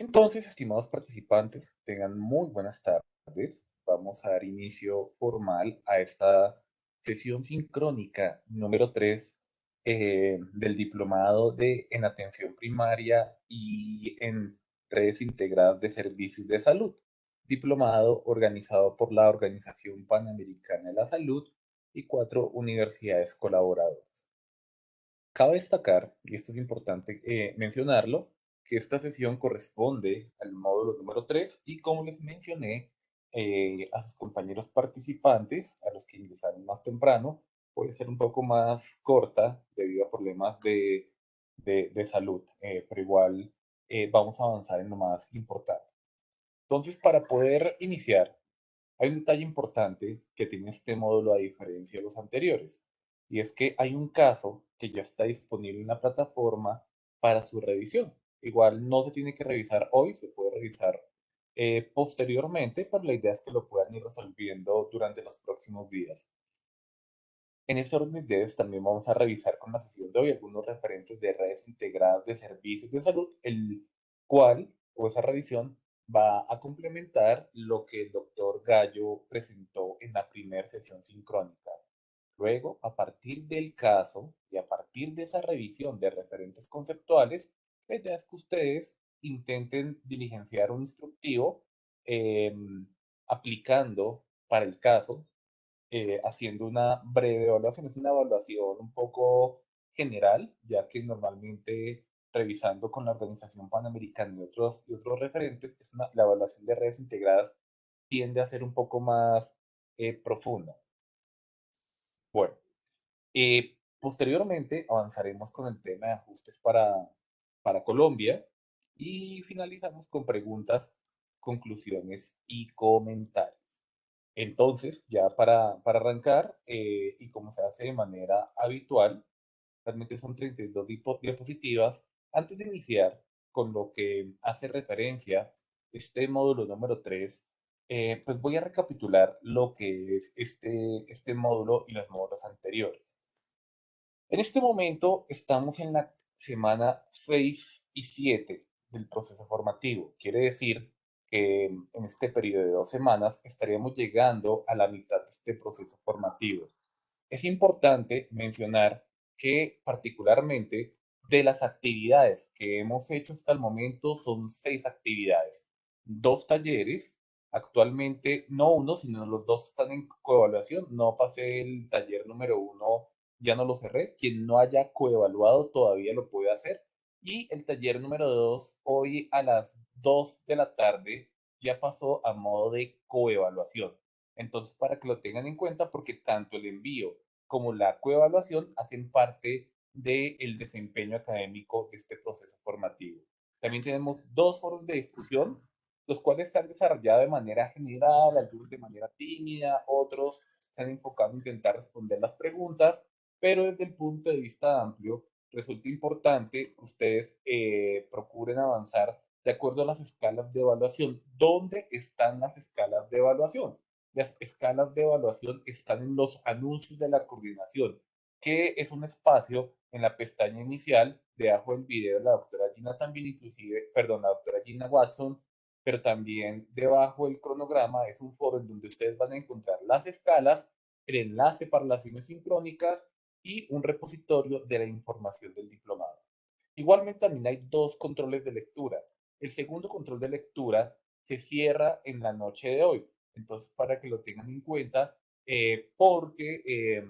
Entonces, estimados participantes, tengan muy buenas tardes. Vamos a dar inicio formal a esta sesión sincrónica número 3 del diplomado en atención primaria y en redes integradas de servicios de salud. Diplomado organizado por la Organización Panamericana de la Salud y 4 universidades colaboradoras. Cabe destacar, y esto es importante mencionarlo, que esta sesión corresponde al módulo número 3 y como les mencioné a sus compañeros participantes, a los que ingresaron más temprano, puede ser un poco más corta debido a problemas de salud, pero igual vamos a avanzar en lo más importante. Entonces, para poder iniciar, hay un detalle importante que tiene este módulo a diferencia de los anteriores, y es que hay un caso que ya está disponible en la plataforma para su revisión. Igual no se tiene que revisar hoy, se puede revisar posteriormente, pero la idea es que lo puedan ir resolviendo durante los próximos días. En ese orden de ideas también vamos a revisar con la sesión de hoy algunos referentes de redes integradas de servicios de salud, el cual o esa revisión va a complementar lo que el doctor Gallo presentó en la primera sesión sincrónica. Luego, a partir del caso y a partir de esa revisión de referentes conceptuales, la idea es que ustedes intenten diligenciar un instructivo aplicando para el caso haciendo una breve evaluación. Es una evaluación un poco general, ya que normalmente revisando con la Organización Panamericana y otros referentes, la evaluación de redes integradas tiende a ser un poco más profunda. Bueno, posteriormente avanzaremos con el tema de ajustes para Colombia y finalizamos con preguntas, conclusiones y comentarios. Entonces, ya para arrancar, y como se hace de manera habitual, realmente son 32 diapositivas. Antes de iniciar con lo que hace referencia este módulo número 3, pues voy a recapitular lo que es este módulo y los módulos anteriores. En este momento estamos en la semana 6 y 7 del proceso formativo. Quiere decir que en este periodo de 2 semanas estaríamos llegando a la mitad de este proceso formativo. Es importante mencionar que particularmente de las actividades que hemos hecho hasta el momento son 6 actividades, 2 talleres, actualmente no uno, sino los dos están en coevaluación, no pasé el taller número 1, ya no lo cerré, quien no haya coevaluado todavía lo puede hacer y el taller número 2 hoy a las 2 de la tarde ya pasó a modo de coevaluación. Entonces, para que lo tengan en cuenta, porque tanto el envío como la coevaluación hacen parte del desempeño académico de este proceso formativo. También tenemos 2 foros de discusión, los cuales se han desarrollado de manera general, algunos de manera tímida, otros se han enfocado en intentar responder las preguntas, pero desde el punto de vista amplio, resulta importante que ustedes procuren avanzar de acuerdo a las escalas de evaluación. ¿Dónde están las escalas de evaluación? Las escalas de evaluación están en los anuncios de la coordinación, que es un espacio en la pestaña inicial, debajo del video de la doctora Gina también, inclusive, perdón, la doctora Gina Watson, pero también debajo del cronograma es un foro en donde ustedes van a encontrar las escalas, el enlace para las sesiones sincrónicas y un repositorio de la información del diplomado. Igualmente también hay 2 controles de lectura. El segundo control de lectura se cierra en la noche de hoy. Entonces, para que lo tengan en cuenta, porque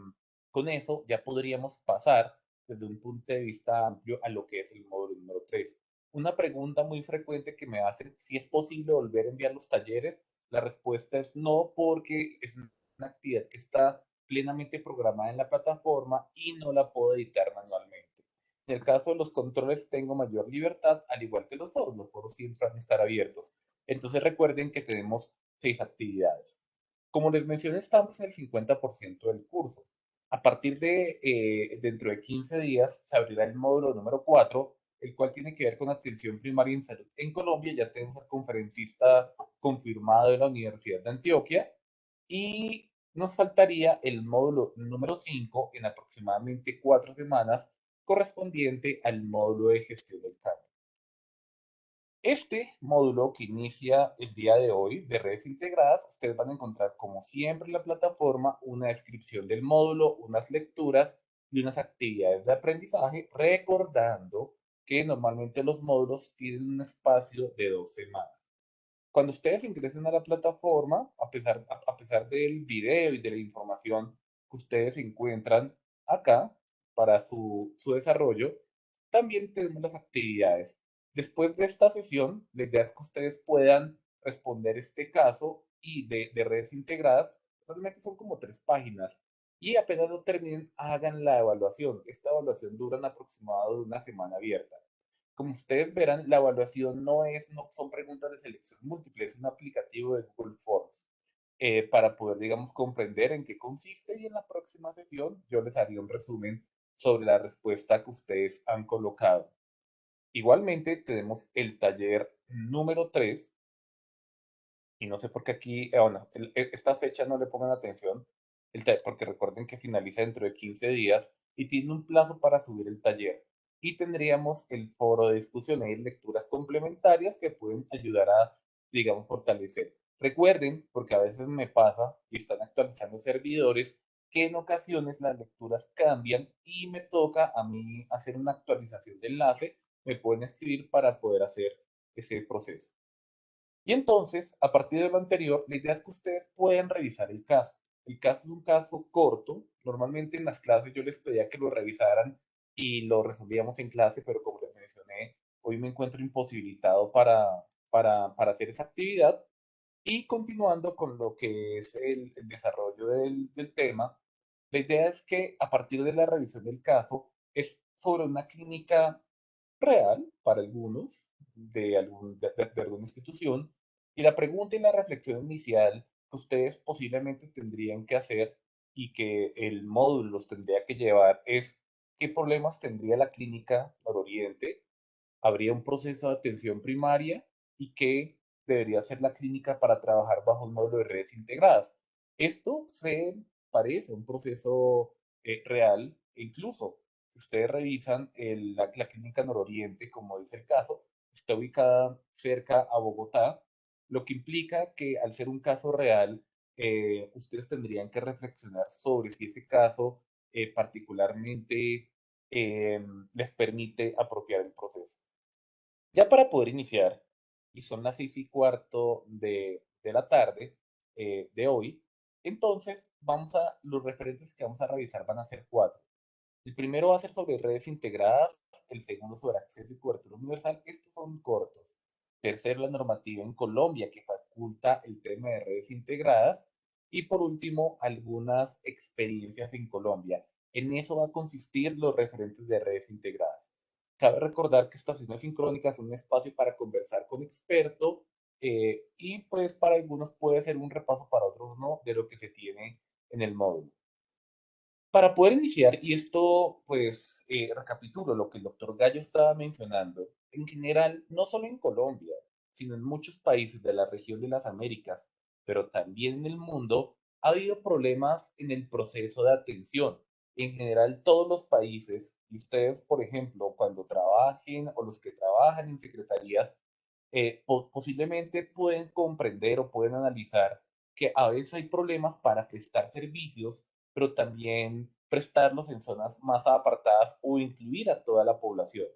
con eso ya podríamos pasar desde un punto de vista amplio a lo que es el módulo número 3. Una pregunta muy frecuente que me hacen, si es posible volver a enviar los talleres, la respuesta es no, porque es una actividad que está plenamente programada en la plataforma y no la puedo editar manualmente. En el caso de los controles tengo mayor libertad, al igual que los foros siempre van a estar abiertos. Entonces recuerden que tenemos 6 actividades. Como les mencioné, estamos en el 50% del curso. A partir de dentro de 15 días se abrirá el módulo número 4, el cual tiene que ver con atención primaria en salud en Colombia. Ya tenemos al conferencista confirmado de la Universidad de Antioquia y nos faltaría el módulo número 5 en aproximadamente 4 semanas correspondiente al módulo de gestión del cambio. Este módulo que inicia el día de hoy de redes integradas, ustedes van a encontrar como siempre en la plataforma una descripción del módulo, unas lecturas y unas actividades de aprendizaje, recordando que normalmente los módulos tienen un espacio de 2 semanas. Cuando ustedes ingresen a la plataforma, a pesar del video y de la información que ustedes encuentran acá para su desarrollo, también tenemos las actividades. Después de esta sesión, la idea es que ustedes puedan responder este caso y de redes integradas. Realmente son como 3 páginas. Y apenas lo terminen, hagan la evaluación. Esta evaluación dura un aproximado de una semana abierta. Como ustedes verán, la evaluación no son preguntas de selección múltiple, es un aplicativo de Google Forms para poder, digamos, comprender en qué consiste y en la próxima sesión yo les haría un resumen sobre la respuesta que ustedes han colocado. Igualmente tenemos el taller número 3 y no sé por qué aquí, bueno, esta fecha no le pongan atención, porque recuerden que finaliza dentro de 15 días y tiene un plazo para subir el taller. Y tendríamos el foro de discusión y lecturas complementarias que pueden ayudar a, digamos, fortalecer. Recuerden, porque a veces me pasa y están actualizando servidores, que en ocasiones las lecturas cambian y me toca a mí hacer una actualización de enlace. Me pueden escribir para poder hacer ese proceso. Y entonces, a partir de lo anterior, la idea es que ustedes pueden revisar el caso. El caso es un caso corto. Normalmente en las clases yo les pedía que lo revisaran y lo resolvíamos en clase, pero como les mencioné, hoy me encuentro imposibilitado para hacer esa actividad. Y continuando con lo que es el desarrollo del tema, la idea es que a partir de la revisión del caso es sobre una clínica real para algunos de alguna institución. Y la pregunta y la reflexión inicial que ustedes posiblemente tendrían que hacer y que el módulo los tendría que llevar es qué problemas tendría la clínica Nororiente, habría un proceso de atención primaria y qué debería hacer la clínica para trabajar bajo un módulo de redes integradas. Esto se parece a un proceso real e incluso si ustedes revisan la clínica Nororiente, como dice el caso, está ubicada cerca a Bogotá, lo que implica que al ser un caso real, ustedes tendrían que reflexionar sobre si ese caso particularmente les permite apropiar el proceso. Ya para poder iniciar, y son las 6:15 de la tarde de hoy, entonces los referentes que vamos a revisar van a ser 4. El primero va a ser sobre redes integradas, el segundo sobre acceso y cobertura universal. Estos son cortos. Tercero, la normativa en Colombia que faculta el tema de redes integradas. Y por último, algunas experiencias en Colombia. En eso va a consistir los referentes de redes integradas. Cabe recordar que estas sesiones sincrónicas son un espacio para conversar con experto y pues para algunos puede ser un repaso, para otros no, de lo que se tiene en el módulo. Para poder iniciar, y esto pues recapitulo lo que el doctor Gallo estaba mencionando, en general, no solo en Colombia, sino en muchos países de la región de las Américas, pero también en el mundo, ha habido problemas en el proceso de atención. En general, todos los países, y ustedes, por ejemplo, cuando trabajen o los que trabajan en secretarías, posiblemente pueden comprender o pueden analizar que a veces hay problemas para prestar servicios, pero también prestarlos en zonas más apartadas o incluir a toda la población.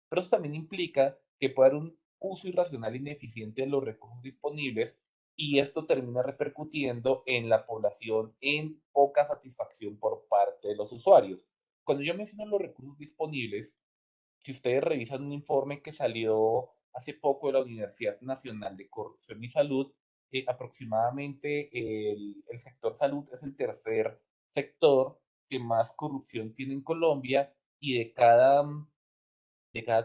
Pero eso también implica que puede haber un uso irracional e ineficiente de los recursos disponibles y esto termina repercutiendo en la población en poca satisfacción por parte de los usuarios. Cuando yo menciono los recursos disponibles, si ustedes revisan un informe que salió hace poco de la Universidad Nacional de Corrupción y Salud, aproximadamente el sector salud es el tercer sector que más corrupción tiene en Colombia y de cada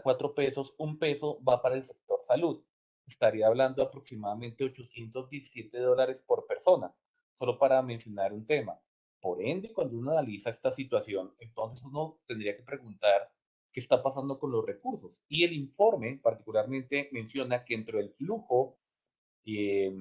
4 pesos, un peso va para el sector salud. Estaría hablando de aproximadamente $817 por persona, solo para mencionar un tema. Por ende, cuando uno analiza esta situación, entonces uno tendría que preguntar qué está pasando con los recursos. Y el informe particularmente menciona que dentro del flujo de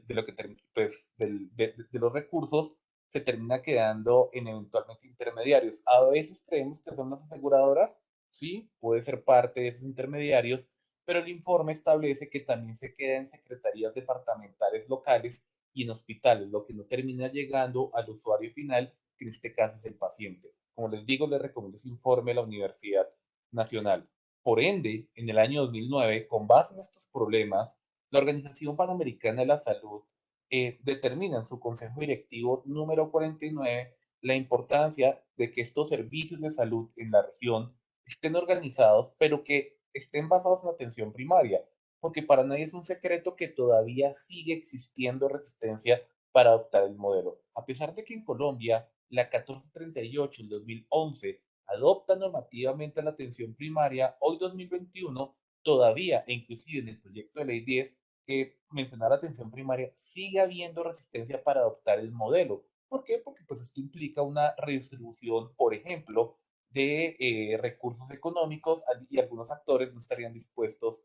lo que pues, de los recursos se termina quedando en eventualmente intermediarios. A veces creemos que son las aseguradoras, sí, puede ser parte de esos intermediarios, pero el informe establece que también se queda en secretarías departamentales locales y en hospitales, lo que no termina llegando al usuario final, que en este caso es el paciente. Como les digo, les recomiendo ese informe de la Universidad Nacional. Por ende, en el año 2009, con base en estos problemas, la Organización Panamericana de la Salud determina en su Consejo Directivo número 49 la importancia de que estos servicios de salud en la región estén organizados, pero que estén basados en atención primaria, porque para nadie es un secreto que todavía sigue existiendo resistencia para adoptar el modelo. A pesar de que en Colombia la 1438 en 2011 adopta normativamente la atención primaria, hoy 2021 todavía, e inclusive en el proyecto de ley 10, que mencionar atención primaria, sigue habiendo resistencia para adoptar el modelo. ¿Por qué? Porque pues esto implica una redistribución, por ejemplo, de recursos económicos y algunos actores no estarían dispuestos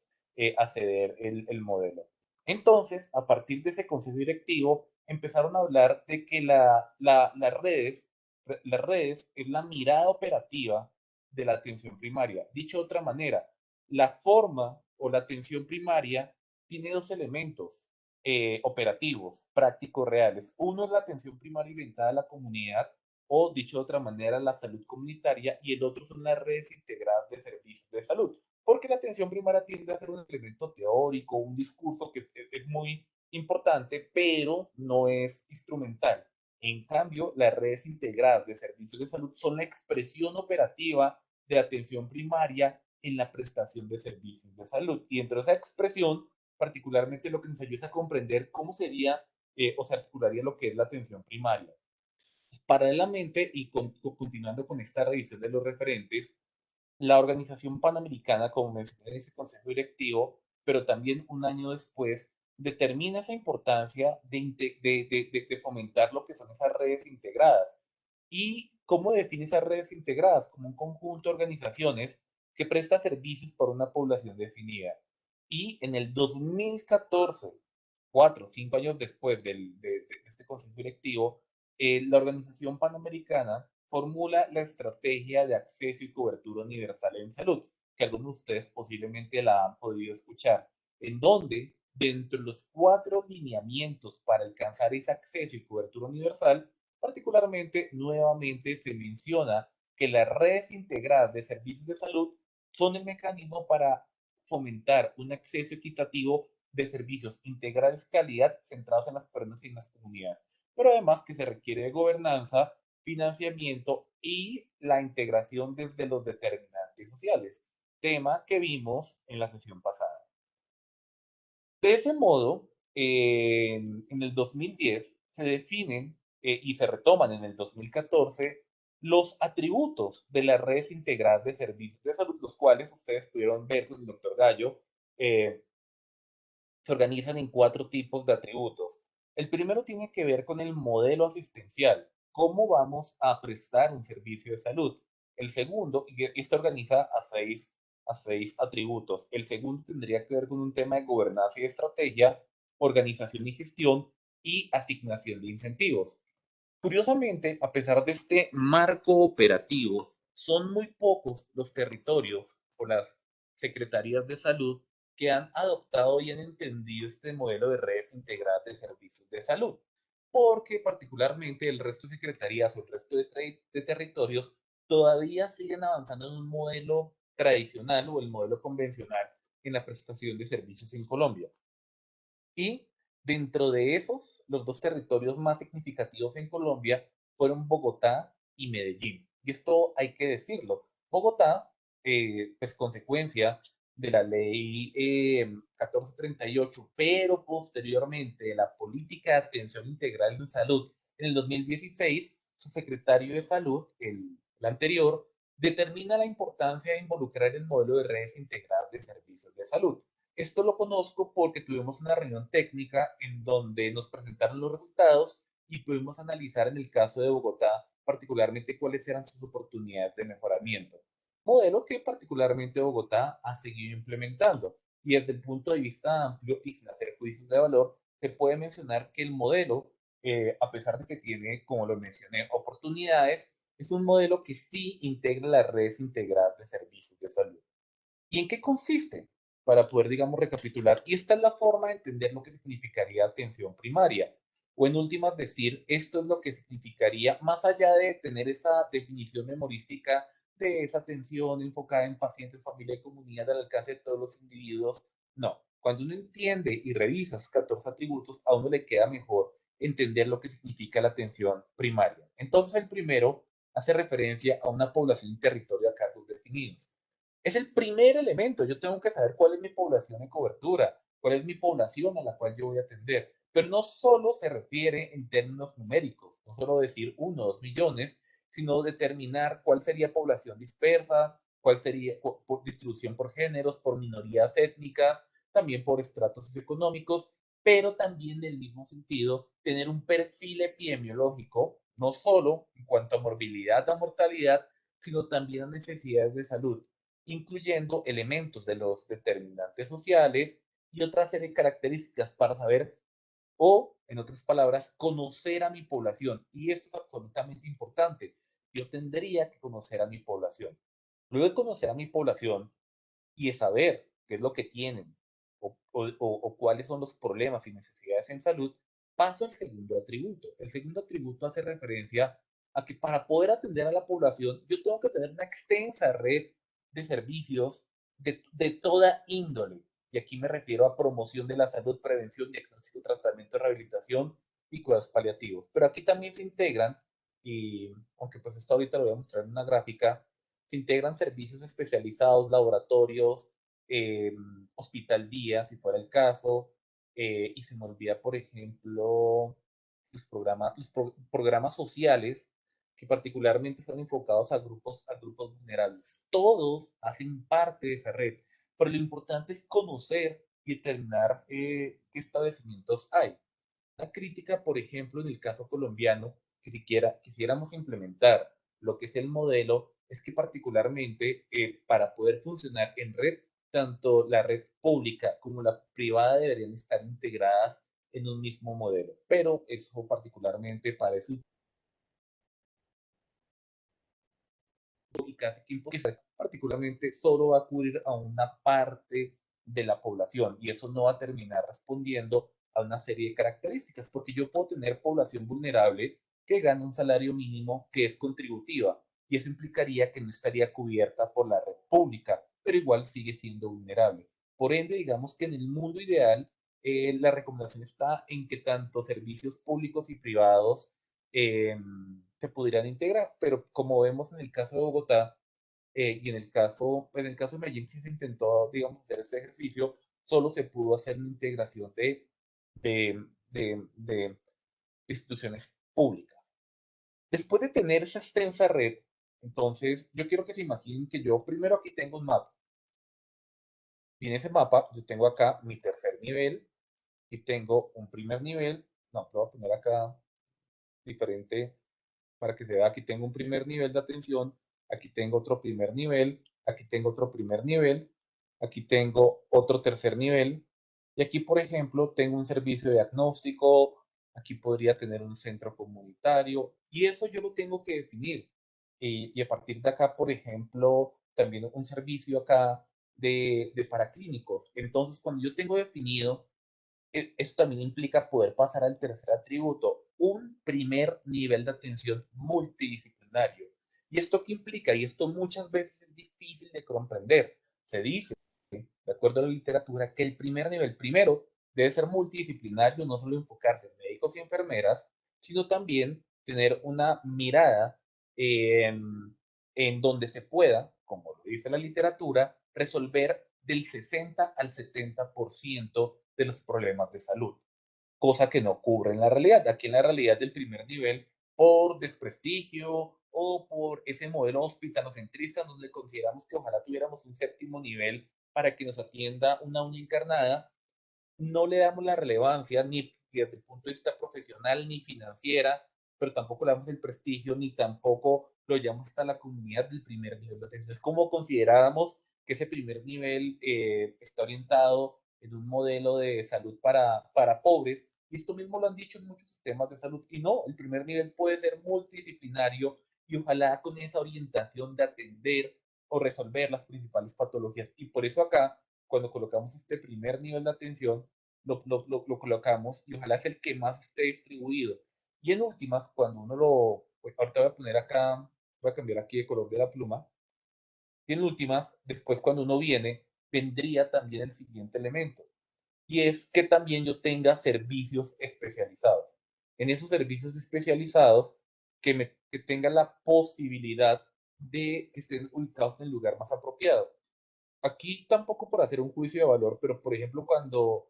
a ceder el modelo. Entonces, a partir de ese consejo directivo, empezaron a hablar de que las redes es la mirada operativa de la atención primaria. Dicho de otra manera, la forma o la atención primaria tiene dos elementos operativos, prácticos, reales. Uno es la atención primaria orientada a la comunidad, o dicho de otra manera, la salud comunitaria, y el otro son las redes integradas de servicios de salud, porque la atención primaria tiende a ser un elemento teórico, un discurso que es muy importante, pero no es instrumental. En cambio, las redes integradas de servicios de salud son la expresión operativa de atención primaria en la prestación de servicios de salud. Y dentro de esa expresión, particularmente lo que nos ayuda a comprender cómo sería o se articularía lo que es la atención primaria. Paralelamente, y continuando con esta revisión de los referentes, la Organización Panamericana, como mencioné en ese consejo directivo, pero también un año después, determina esa importancia de fomentar lo que son esas redes integradas. ¿Y cómo define esas redes integradas? Como un conjunto de organizaciones que presta servicios para una población definida. Y en el 2014, 4 o 5 años después de este consejo directivo, la Organización Panamericana formula la estrategia de acceso y cobertura universal en salud, que algunos de ustedes posiblemente la han podido escuchar, en donde dentro de los 4 lineamientos para alcanzar ese acceso y cobertura universal, particularmente nuevamente se menciona que las redes integradas de servicios de salud son el mecanismo para fomentar un acceso equitativo de servicios integrales calidad centrados en las personas y en las comunidades, pero además que se requiere de gobernanza, financiamiento y la integración desde los determinantes sociales, tema que vimos en la sesión pasada. De ese modo, en el 2010 se definen y se retoman en el 2014 los atributos de las redes integradas de servicios de salud, los cuales ustedes pudieron ver con el doctor Gallo, eh, se organizan en 4 tipos de atributos. El primero tiene que ver con el modelo asistencial, cómo vamos a prestar un servicio de salud. El segundo, y esto organiza a seis atributos. El segundo tendría que ver con un tema de gobernanza y estrategia, organización y gestión y asignación de incentivos. Curiosamente, a pesar de este marco operativo, son muy pocos los territorios o las secretarías de salud que han adoptado y han entendido este modelo de redes integradas de servicios de salud, porque particularmente el resto de secretarías o el resto de territorios todavía siguen avanzando en un modelo tradicional o el modelo convencional en la prestación de servicios en Colombia. Y dentro de esos, los dos territorios más significativos en Colombia fueron Bogotá y Medellín. Y esto hay que decirlo. Bogotá, pues consecuencia de la ley 1438, pero posteriormente de la política de atención integral en salud, en el 2016, su secretario de salud, el anterior, determina la importancia de involucrar el modelo de redes integradas de servicios de salud. Esto lo conozco porque tuvimos una reunión técnica en donde nos presentaron los resultados y pudimos analizar en el caso de Bogotá particularmente cuáles eran sus oportunidades de mejoramiento. Modelo que particularmente Bogotá ha seguido implementando. Y desde el punto de vista amplio y sin hacer juicios de valor, se puede mencionar que el modelo, a pesar de que tiene, como lo mencioné, oportunidades, es un modelo que sí integra las redes integradas de servicios de salud. ¿Y en qué consiste? para poder, digamos, recapitular. Y esta es la forma de entender lo que significaría atención primaria. O en últimas decir, esto es lo que significaría, más allá de tener esa definición memorística de esa atención enfocada en pacientes, familia y comunidad al alcance de todos los individuos. No, cuando uno entiende y revisa esos 14 atributos, a uno le queda mejor entender lo que significa la atención primaria. Entonces, el primero hace referencia a una población y territorio a cargos definidos. Es el primer elemento. Yo tengo que saber cuál es mi población de cobertura, cuál es mi población a la cual yo voy a atender. Pero no solo se refiere en términos numéricos, no solo decir 1 o 2 millones, sino determinar cuál sería población dispersa, cuál sería por distribución por géneros, por minorías étnicas, también por estratos socioeconómicos, pero también en el mismo sentido tener un perfil epidemiológico, no solo en cuanto a morbilidad, a mortalidad, sino también a necesidades de salud, incluyendo elementos de los determinantes sociales y otra serie de características para saber o, en otras palabras, conocer a mi población. Y esto es absolutamente importante. Yo tendría que conocer a mi población. Luego de conocer a mi población y de saber qué es lo que tienen o cuáles son los problemas y necesidades en salud, paso al segundo atributo. El segundo atributo hace referencia a que para poder atender a la población, yo tengo que tener una extensa red de servicios de toda índole. Y aquí me refiero a promoción de la salud, prevención, diagnóstico, tratamiento, rehabilitación y cuidados paliativos. Pero aquí también se integran, y aunque pues esto ahorita lo voy a mostrar en una gráfica, se integran servicios especializados, laboratorios, hospital día, si fuera el caso, y se me olvida, por ejemplo, programas sociales que particularmente están enfocados a grupos vulnerables. Todos hacen parte de esa red, pero lo importante es conocer y determinar qué establecimientos hay. La crítica, por ejemplo, en el caso colombiano, que siquiera quisiéramos implementar lo que es el modelo, es que particularmente para poder funcionar en red, tanto la red pública como la privada deberían estar integradas en un mismo modelo. Pero eso particularmente parece y casi que imposible, particularmente solo va a cubrir a una parte de la población y eso no va a terminar respondiendo a una serie de características, porque yo puedo tener población vulnerable que gana un salario mínimo que es contributiva y eso implicaría que no estaría cubierta por la red pública, pero igual sigue siendo vulnerable. Por ende, digamos que en el mundo ideal, la recomendación está en que tanto servicios públicos y privados eh, se pudieran integrar, pero como vemos en el caso de Bogotá y en el caso de Medellín sí se intentó, digamos, hacer ese ejercicio, solo se pudo hacer una integración de instituciones públicas. Después de tener esa extensa red, entonces yo quiero que se imaginen que yo primero aquí tengo un mapa, y en ese mapa yo tengo acá mi tercer nivel y tengo un primer nivel, no, lo voy a poner acá diferente para que se vea, aquí tengo un primer nivel de atención, aquí tengo otro primer nivel, aquí tengo otro primer nivel, aquí tengo otro tercer nivel, y aquí, por ejemplo, tengo un servicio de diagnóstico, aquí podría tener un centro comunitario, y eso yo lo tengo que definir. Y a partir de acá, por ejemplo, también un servicio acá de paraclínicos. Entonces, cuando yo tengo definido eso también implica poder pasar al tercer atributo, un primer nivel de atención multidisciplinario. ¿Y esto qué implica? Y esto muchas veces es difícil de comprender. Se dice, de acuerdo a la literatura, que el primer nivel, primero, debe ser multidisciplinario, no solo enfocarse en médicos y enfermeras, sino también tener una mirada en donde se pueda, como lo dice la literatura, resolver del 60 al 70% de los problemas de salud, cosa que no ocurre en la realidad. Aquí en la realidad del primer nivel, por desprestigio o por ese modelo hospitalocentrista donde consideramos que ojalá tuviéramos un séptimo nivel para que nos atienda una uña encarnada, no le damos la relevancia ni desde el punto de vista profesional ni financiera, pero tampoco le damos el prestigio ni tampoco lo llevamos hasta la comunidad del primer nivel de atención. Es como consideráramos que ese primer nivel está orientado en un modelo de salud para pobres, y esto mismo lo han dicho en muchos sistemas de salud, y no, el primer nivel puede ser multidisciplinario y ojalá con esa orientación de atender o resolver las principales patologías. Y por eso acá cuando colocamos este primer nivel de atención, lo colocamos y ojalá es el que más esté distribuido. Y en últimas, cuando uno lo, pues, ahorita voy a poner acá, voy a cambiar aquí de color de la pluma, y en últimas, después cuando uno viene, vendría también el siguiente elemento, y es que también yo tenga servicios especializados. En esos servicios especializados, que tenga la posibilidad de que estén ubicados en el lugar más apropiado. Aquí tampoco por hacer un juicio de valor, pero por ejemplo, cuando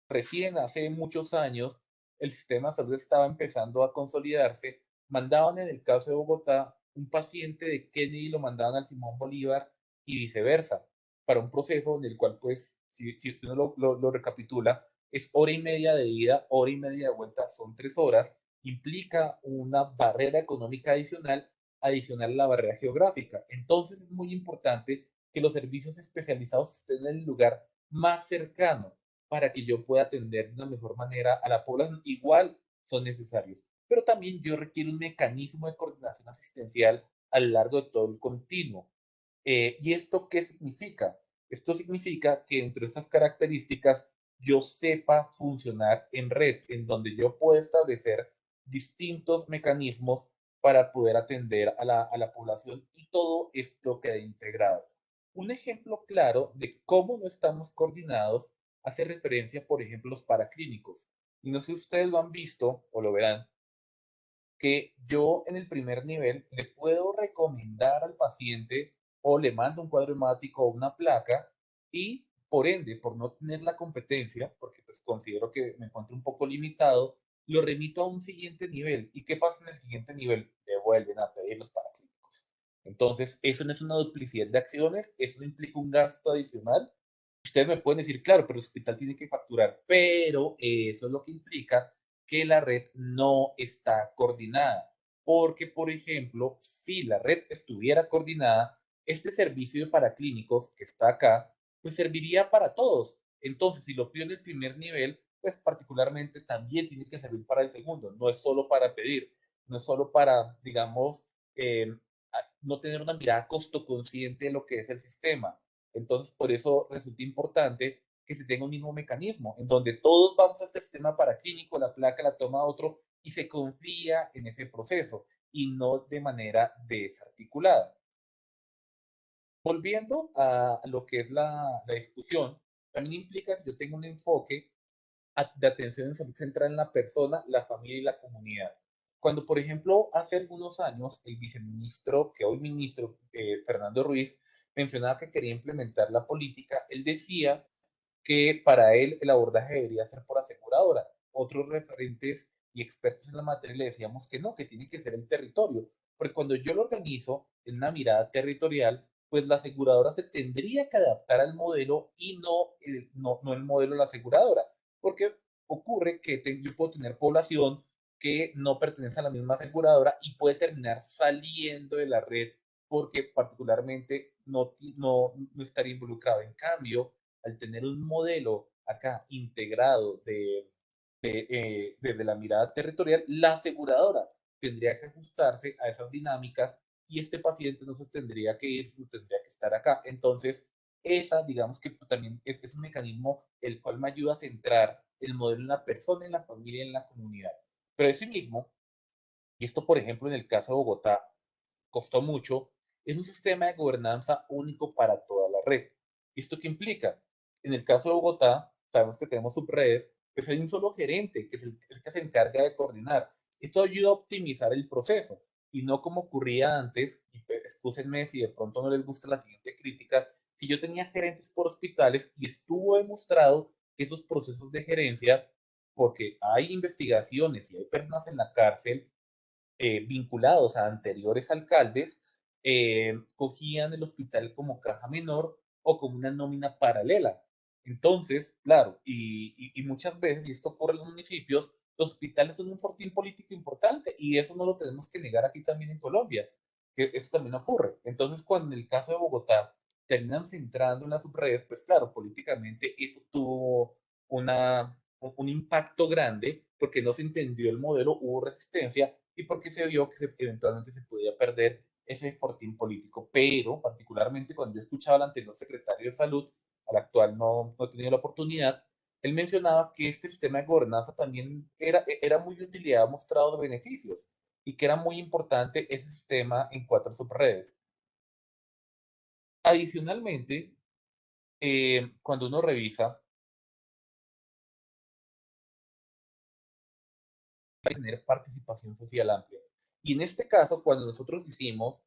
recién hace muchos años el sistema de salud estaba empezando a consolidarse, mandaban en el caso de Bogotá un paciente de Kennedy lo mandaban al Simón Bolívar y viceversa, para un proceso en el cual, pues, si uno lo recapitula, es hora y media de ida, hora y media de vuelta, son 3 horas, implica una barrera económica adicional, adicional a la barrera geográfica. Entonces es muy importante que los servicios especializados estén en el lugar más cercano para que yo pueda atender de una mejor manera a la población. Igual son necesarios, pero también yo requiero un mecanismo de coordinación asistencial a lo largo de todo el continuo. ¿Y esto qué significa? Esto significa que entre estas características yo sepa funcionar en red, en donde yo puedo establecer distintos mecanismos para poder atender a la población y todo esto quede integrado. Un ejemplo claro de cómo no estamos coordinados hace referencia, por ejemplo, a los paraclínicos. Y no sé si ustedes lo han visto o lo verán, que yo en el primer nivel le puedo recomendar al paciente o le mando un cuadro hemático o una placa y por ende, por no tener la competencia, porque pues considero que me encuentro un poco limitado, lo remito a un siguiente nivel. ¿Y qué pasa en el siguiente nivel? Le vuelven a pedir los paraclínicos. Entonces, eso no es una duplicidad de acciones, eso no implica un gasto adicional. Ustedes me pueden decir, claro, pero el hospital tiene que facturar, pero eso es lo que implica que la red no está coordinada. Porque, por ejemplo, si la red estuviera coordinada, este servicio de paraclínicos que está acá, pues serviría para todos. Entonces, si lo pido en el primer nivel, pues particularmente también tiene que servir para el segundo. No es solo para pedir, no es solo para, digamos, eh, no tener una mirada costo consciente de lo que es el sistema. Entonces, por eso resulta importante que se tenga un mismo mecanismo, en donde todos vamos a este sistema paraclínico, la placa la toma otro y se confía en ese proceso y no de manera desarticulada. Volviendo a lo que es la discusión, también implica que yo tenga un enfoque de atención en salud central en la persona, la familia y la comunidad. Cuando, por ejemplo, hace algunos años, el viceministro, que hoy ministro, Fernando Ruiz, mencionaba que quería implementar la política, él decía que para él el abordaje debería ser por aseguradora. Otros referentes y expertos en la materia le decíamos que no, que tiene que ser el territorio, porque cuando yo lo organizo en una mirada territorial, pues la aseguradora se tendría que adaptar al modelo y no el modelo de la aseguradora, porque ocurre que yo puedo tener población que no pertenece a la misma aseguradora y puede terminar saliendo de la red porque particularmente no estaría involucrado. En cambio, al tener un modelo acá integrado desde la mirada territorial, la aseguradora tendría que ajustarse a esas dinámicas y este paciente no se tendría que ir, sino tendría que estar acá. Entonces, esa, digamos que también es un mecanismo el cual me ayuda a centrar el modelo en la persona, en la familia, en la comunidad. Pero ese mismo, y esto por ejemplo en el caso de Bogotá, costó mucho, es un sistema de gobernanza único para toda la red. ¿Esto qué implica? En el caso de Bogotá, sabemos que tenemos subredes, pues hay un solo gerente, que es el que se encarga de coordinar. Esto ayuda a optimizar el proceso y no como ocurría antes, y excúsenme si de pronto no les gusta la siguiente crítica, que yo tenía gerentes por hospitales y estuvo demostrado que esos procesos de gerencia, porque hay investigaciones y hay personas en la cárcel vinculados a anteriores alcaldes, cogían el hospital como caja menor o como una nómina paralela. Entonces, claro, y muchas veces, y esto ocurre en los municipios, los hospitales son un fortín político importante y eso no lo tenemos que negar aquí también en Colombia, que eso también ocurre. Entonces, cuando en el caso de Bogotá terminan centrando en las subredes, pues claro, políticamente eso tuvo un impacto grande porque no se entendió el modelo, hubo resistencia y porque se vio que eventualmente se podía perder ese fortín político. Pero, particularmente cuando yo escuchaba al anterior secretario de Salud, al actual no he tenido la oportunidad, él mencionaba que este sistema de gobernanza también era muy de utilidad, ha mostrado beneficios y que era muy importante ese sistema en cuatro subredes. Adicionalmente, cuando uno revisa, tener participación social amplia. Y en este caso, cuando nosotros hicimos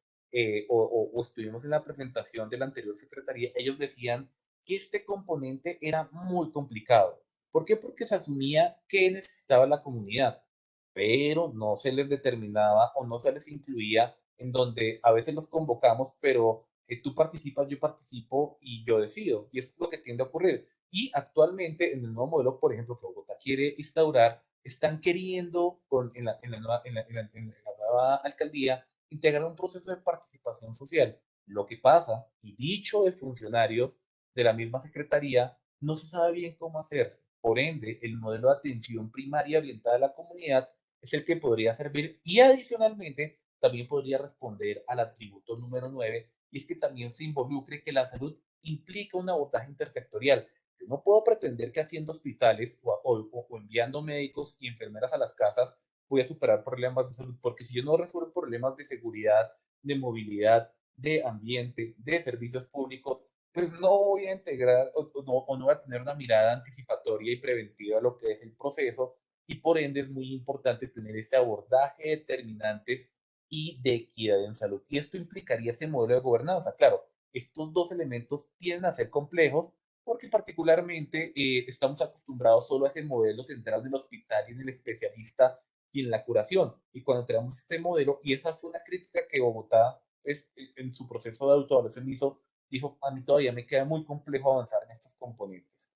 o estuvimos en la presentación de la anterior secretaría, ellos decían que este componente era muy complicado. ¿Por qué? Porque se asumía que necesitaba la comunidad, pero no se les determinaba o no se les incluía en donde a veces los convocamos, pero tú participas, yo participo y yo decido. Y eso es lo que tiende a ocurrir. Y actualmente, en el nuevo modelo, por ejemplo, que Bogotá quiere instaurar, están queriendo en la nueva alcaldía integrar un proceso de participación social. Lo que pasa, y dicho de funcionarios de la misma secretaría, no se sabe bien cómo hacerse. Por ende, el modelo de atención primaria orientada a la comunidad es el que podría servir y adicionalmente también podría responder al atributo número 9 y es que también se involucre que la salud implica un abordaje intersectorial. Yo no puedo pretender que haciendo hospitales o enviando médicos y enfermeras a las casas voy a superar problemas de salud, porque si yo no resuelvo problemas de seguridad, de movilidad, de ambiente, de servicios públicos, pues no voy a integrar o no voy a tener una mirada anticipatoria y preventiva a lo que es el proceso y por ende es muy importante tener ese abordaje de determinantes y de equidad en salud. Y esto implicaría ese modelo de gobernanza. Claro, estos dos elementos tienden a ser complejos porque particularmente estamos acostumbrados solo a ese modelo central del hospital y en el especialista y en la curación. Y cuando tenemos este modelo, y esa fue una crítica que Bogotá pues, en su proceso de autoevaluación hizo, dijo, a mí todavía me queda muy complejo avanzar en estos componentes.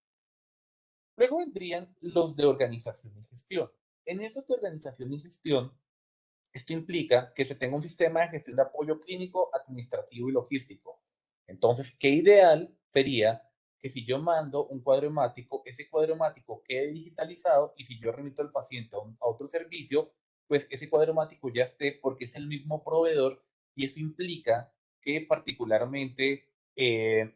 Luego vendrían los de organización y gestión. En esos de organización y gestión, esto implica que se tenga un sistema de gestión de apoyo clínico, administrativo y logístico. Entonces, qué ideal sería que si yo mando un cuadro hemático, ese cuadro hemático quede digitalizado y si yo remito al paciente a otro servicio, pues ese cuadro hemático ya esté porque es el mismo proveedor y eso implica que particularmente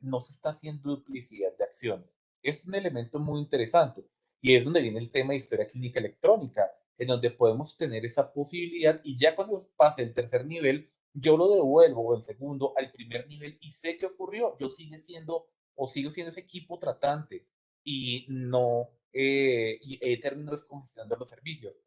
no se está haciendo duplicidad de acciones. Es un elemento muy interesante y es donde viene el tema de historia clínica electrónica en donde podemos tener esa posibilidad y ya cuando pase el tercer nivel, yo lo devuelvo o el segundo al primer nivel y sé qué ocurrió. Yo sigue siendo o sigo siendo ese equipo tratante y no termino descongestionando los servicios.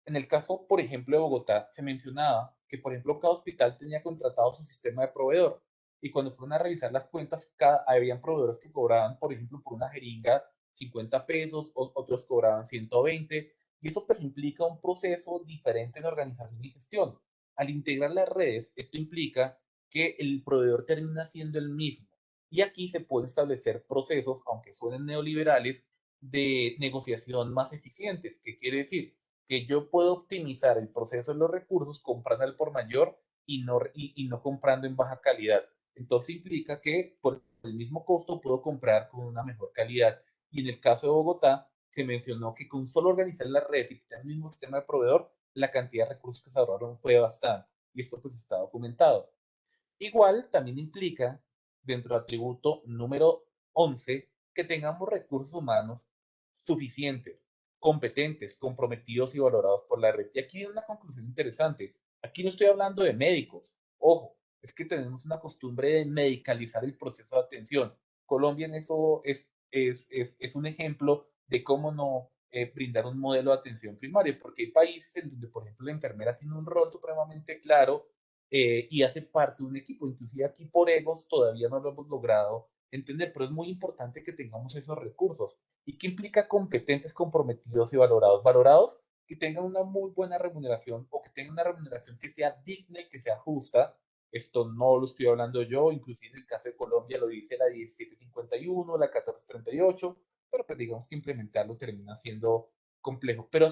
En el caso, por ejemplo, de Bogotá, se mencionaba que, por ejemplo, cada hospital tenía contratado su sistema de proveedor y cuando fueron a revisar las cuentas, habían proveedores que cobraban, por ejemplo, por una jeringa 50 pesos, otros cobraban 120 y eso pues implica un proceso diferente en organización y gestión. Al integrar las redes, esto implica que el proveedor termina siendo el mismo y aquí se pueden establecer procesos, aunque suenen neoliberales, de negociación más eficientes. ¿Qué quiere decir? Que yo puedo optimizar el proceso de los recursos comprando al por mayor y no comprando en baja calidad. Entonces implica que por el mismo costo puedo comprar con una mejor calidad. Y en el caso de Bogotá, se mencionó que con solo organizar las redes y quitar el mismo sistema de proveedor, la cantidad de recursos que se ahorraron fue bastante. Y esto pues está documentado. Igual también implica, dentro del atributo número 11 que tengamos recursos humanos suficientes, competentes, comprometidos y valorados por la red. Y aquí hay una conclusión interesante. Aquí no estoy hablando de médicos. Ojo, es que tenemos una costumbre de medicalizar el proceso de atención. Colombia en eso es un ejemplo de cómo no brindar un modelo de atención primaria, porque hay países en donde, por ejemplo, la enfermera tiene un rol supremamente claro y hace parte de un equipo. Inclusive aquí por egos todavía no lo hemos logrado entender, pero es muy importante que tengamos esos recursos. ¿Y qué implica competentes, comprometidos y valorados? Valorados que tengan una muy buena remuneración o que tengan una remuneración que sea digna y que sea justa. Esto no lo estoy hablando yo, inclusive en el caso de Colombia lo dice la 1751, la 1438, pero pues digamos que implementarlo termina siendo complejo. Pero a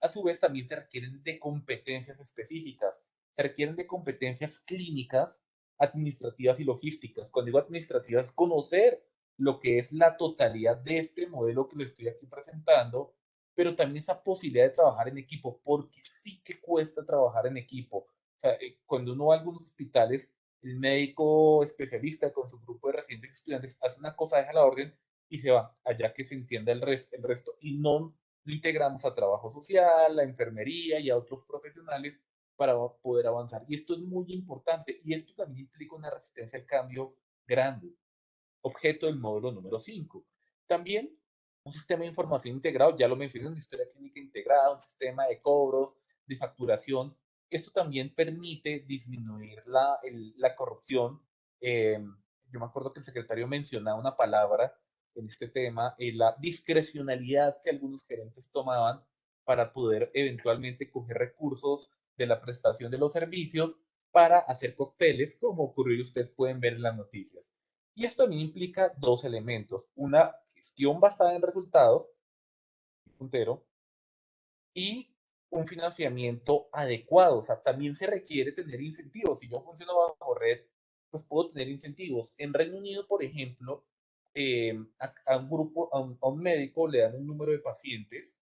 su vez también se requieren de competencias específicas, se requieren de competencias clínicas, administrativas y logísticas. Cuando digo administrativas, conocer lo que es la totalidad de este modelo que les estoy aquí presentando, pero también esa posibilidad de trabajar en equipo, porque sí que cuesta trabajar en equipo. O sea, cuando uno va a algunos hospitales, el médico especialista con su grupo de residentes y estudiantes hace una cosa, deja la orden y se va, allá que se entienda el resto. Y no integramos a trabajo social, a enfermería y a otros profesionales para poder avanzar. Y esto es muy importante y esto también implica una resistencia al cambio grande, objeto del módulo número 5. También un sistema de información integrado, ya lo mencioné, una historia clínica integrada, un sistema de cobros, de facturación. Esto también permite disminuir la corrupción. Eh, yo me acuerdo que el secretario mencionaba una palabra en este tema, la discrecionalidad que algunos gerentes tomaban para poder eventualmente coger recursos de la prestación de los servicios para hacer cócteles, como ocurrió y ustedes pueden ver en las noticias. Y esto también implica dos elementos, una gestión basada en resultados, puntero, y un financiamiento adecuado. O sea, también se requiere tener incentivos. Si yo funciono bajo red, pues puedo tener incentivos. En Reino Unido, por ejemplo, a un grupo, a un médico le dan un número de pacientes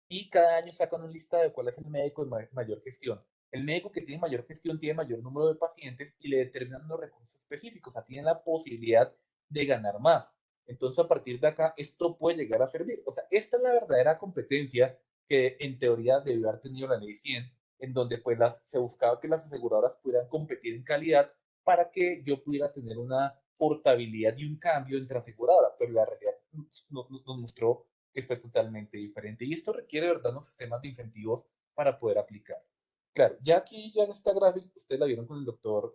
y cada año sacan una lista de cuál es el médico de mayor gestión. El médico que tiene mayor gestión tiene mayor número de pacientes y le determinan los recursos específicos, o sea, tienen la posibilidad de ganar más. Entonces, a partir de acá, esto puede llegar a servir. O sea, esta es la verdadera competencia que en teoría debió haber tenido la ley 100, en donde pues se buscaba que las aseguradoras pudieran competir en calidad para que yo pudiera tener una portabilidad y un cambio entre aseguradoras, pero la realidad nos mostró que fue totalmente diferente. Y esto requiere, de verdad, unos sistemas de incentivos para poder aplicar. Claro, ya aquí, ya en esta gráfica, ustedes la vieron con el doctor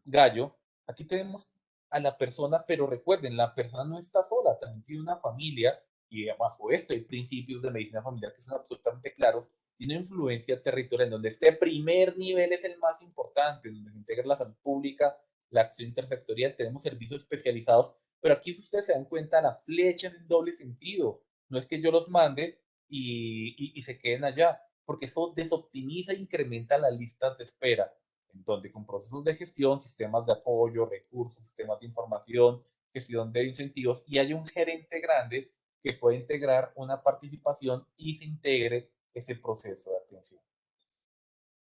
Gallo, aquí tenemos a la persona, pero recuerden, la persona no está sola, también tiene una familia y bajo esto hay principios de medicina familiar que son absolutamente claros, tiene influencia territorial, en donde este primer nivel es el más importante, donde se integra la salud pública, la acción intersectorial, tenemos servicios especializados, pero aquí si ustedes se dan cuenta, la flecha en doble sentido, no es que yo los mande y se queden allá, porque eso desoptimiza e incrementa las listas de espera en donde con procesos de gestión, sistemas de apoyo, recursos, sistemas de información, gestión de incentivos, y hay un gerente grande que puede integrar una participación y se integre ese proceso de atención.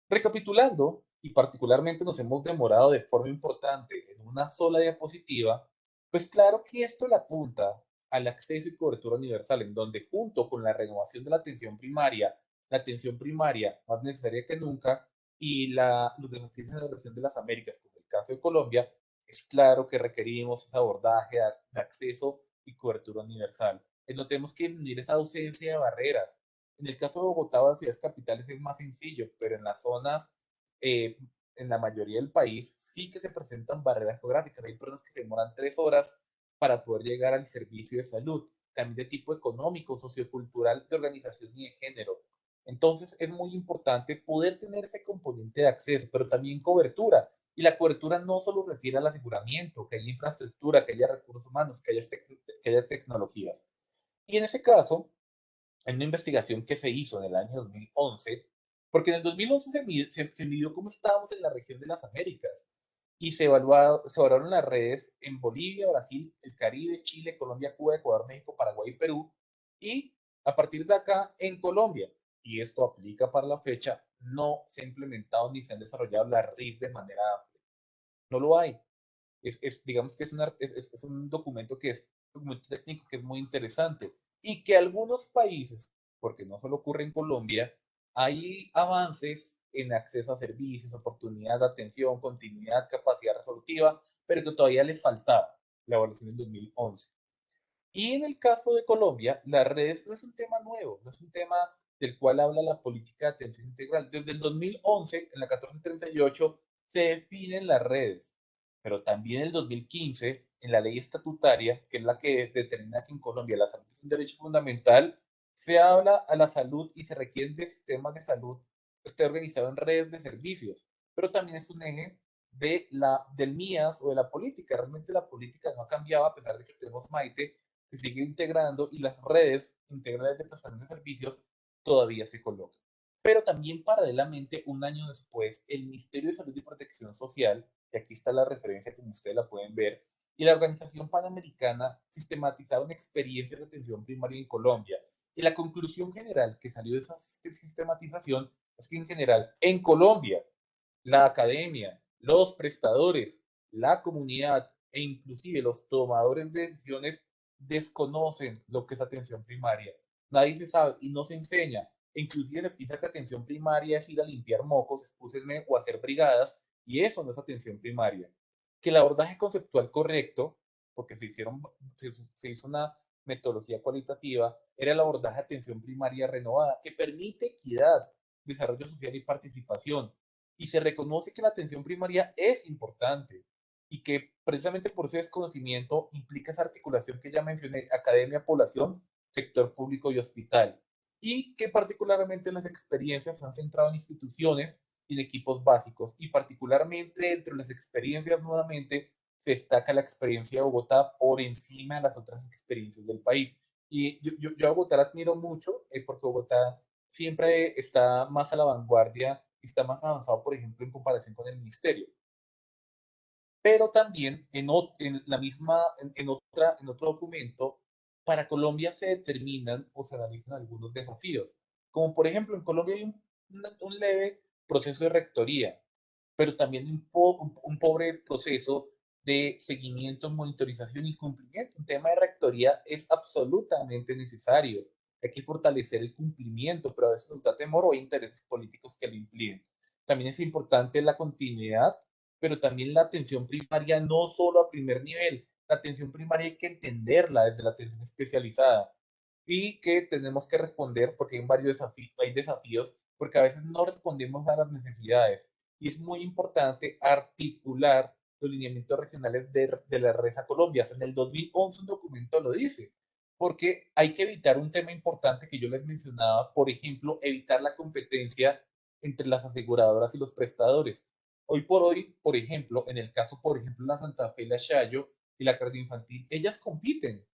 Recapitulando, y particularmente nos hemos demorado de forma importante en una sola diapositiva, pues claro que esto le apunta al acceso y cobertura universal, en donde junto con la renovación de la atención primaria más necesaria que nunca, y los desafíos en la región de las Américas, como el caso de Colombia, es claro que requerimos ese abordaje de acceso y cobertura universal. No tenemos que disminuir esa ausencia de barreras. En el caso de Bogotá o de ciudades capitales es más sencillo, pero en las zonas, eh, en la mayoría del país, sí que se presentan barreras geográficas. Hay personas que se demoran 3 horas para poder llegar al servicio de salud, también de tipo económico, sociocultural, de organización y de género. Entonces es muy importante poder tener ese componente de acceso, pero también cobertura. Y la cobertura no solo refiere al aseguramiento, que haya infraestructura, que haya recursos humanos, que haya tecnologías. Y en ese caso, en una investigación que se hizo en el año 2011, porque en el 2011 se midió cómo estábamos en la región de las Américas y se evaluaron las redes en Bolivia, Brasil, el Caribe, Chile, Colombia, Cuba, Ecuador, México, Paraguay y Perú, y a partir de acá en Colombia, y esto aplica para la fecha, no se ha implementado ni se han desarrollado las RIS de manera amplia. No lo hay. Digamos que es un documento que es un documento técnico que es muy interesante y que algunos países, porque no solo ocurre en Colombia, hay avances en acceso a servicios, oportunidad de atención, continuidad, capacidad resolutiva, pero que todavía les faltaba la evaluación del 2011. Y en el caso de Colombia, las redes no es un tema nuevo, no es un tema del cual habla la política de atención integral. Desde el 2011, en la 1438, se definen las redes, pero también en el 2015, en la ley estatutaria, que es la que determina que en Colombia la salud es un derecho fundamental, se habla a la salud y se requieren de sistemas de salud que esté organizado en redes de servicios, pero también es un eje del MIAS o de la política. Realmente la política no ha cambiado a pesar de que tenemos Maite, se sigue integrando y las redes integrales de prestación de servicios todavía se colocan. Pero también paralelamente, un año después, el Ministerio de Salud y Protección Social, y aquí está la referencia como ustedes la pueden ver, y la Organización Panamericana sistematizaron experiencias de atención primaria en Colombia. Y la conclusión general que salió de esa sistematización es que en general, en Colombia, la academia, los prestadores, la comunidad e inclusive los tomadores de decisiones desconocen lo que es atención primaria. Nadie se sabe y no se enseña. Inclusive se piensa que atención primaria es ir a limpiar mocos, excúsenme, o hacer brigadas, y eso no es atención primaria. Que el abordaje conceptual correcto, porque se hizo una metodología cualitativa, era el abordaje de atención primaria renovada, que permite equidad, desarrollo social y participación. Y se reconoce que la atención primaria es importante y que precisamente por ese desconocimiento implica esa articulación que ya mencioné, academia, población, sector público y hospital. Y que particularmente las experiencias se han centrado en instituciones y en equipos básicos. Y particularmente entre las experiencias, nuevamente, se destaca la experiencia de Bogotá por encima de las otras experiencias del país. Y yo a Bogotá la admiro mucho porque Bogotá siempre está más a la vanguardia y está más avanzado, por ejemplo, en comparación con el ministerio. Pero también en la misma, en otro documento, para Colombia se determinan o se analizan algunos desafíos. Como por ejemplo, en Colombia hay un leve proceso de rectoría, pero también un pobre proceso de seguimiento, monitorización y cumplimiento. Un tema de rectoría es absolutamente necesario. Hay que fortalecer el cumplimiento, pero a veces nos da temor o hay intereses políticos que lo impiden. También es importante la continuidad, pero también la atención primaria no solo a primer nivel. La atención primaria hay que entenderla desde la atención especializada y que tenemos que responder porque hay desafíos, porque a veces no respondemos a las necesidades y es muy importante articular los lineamientos regionales de la RESA Colombia. En el 2011 un documento lo dice, porque hay que evitar un tema importante que yo les mencionaba, por ejemplo, evitar la competencia entre las aseguradoras y los prestadores. Hoy por hoy, por ejemplo, en el caso, por ejemplo, la Santa Fe, la Chayo y la Infantil, ellas compiten,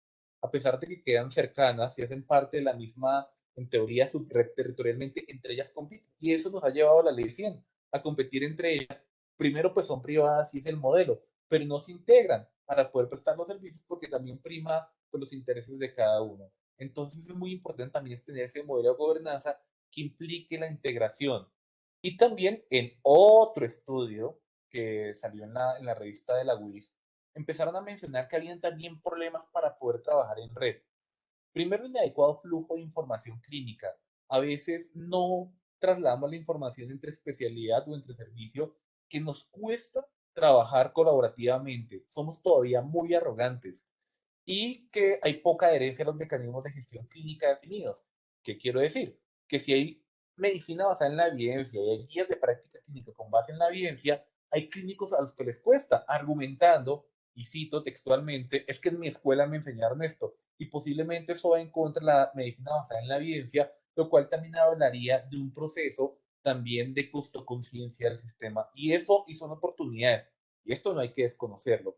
a pesar de que quedan cercanas y hacen parte de la misma, en teoría, subred territorialmente, entre ellas compiten. Y eso nos ha llevado a la ley 100, a competir entre ellas. Primero, pues son privadas y es el modelo, pero no se integran para poder prestar los servicios porque también prima pues, los intereses de cada uno. Entonces es muy importante también tener ese modelo de gobernanza que implique la integración. Y también en otro estudio que salió en la revista de la UIS, empezaron a mencionar que habían también problemas para poder trabajar en red. Primero, un inadecuado flujo de información clínica. A veces no trasladamos la información entre especialidad o entre servicio que nos cuesta trabajar colaborativamente. Somos todavía muy arrogantes y que hay poca adherencia a los mecanismos de gestión clínica definidos. ¿Qué quiero decir? Que si hay medicina basada en la evidencia y hay guías de práctica clínica con base en la evidencia, hay clínicos a los que les cuesta, argumentando, y cito textualmente, es que en mi escuela me enseñaron esto, y posiblemente eso va en contra de la medicina basada en la evidencia, lo cual también hablaría de un proceso también de costo conciencia del sistema. Y son oportunidades, y esto no hay que desconocerlo.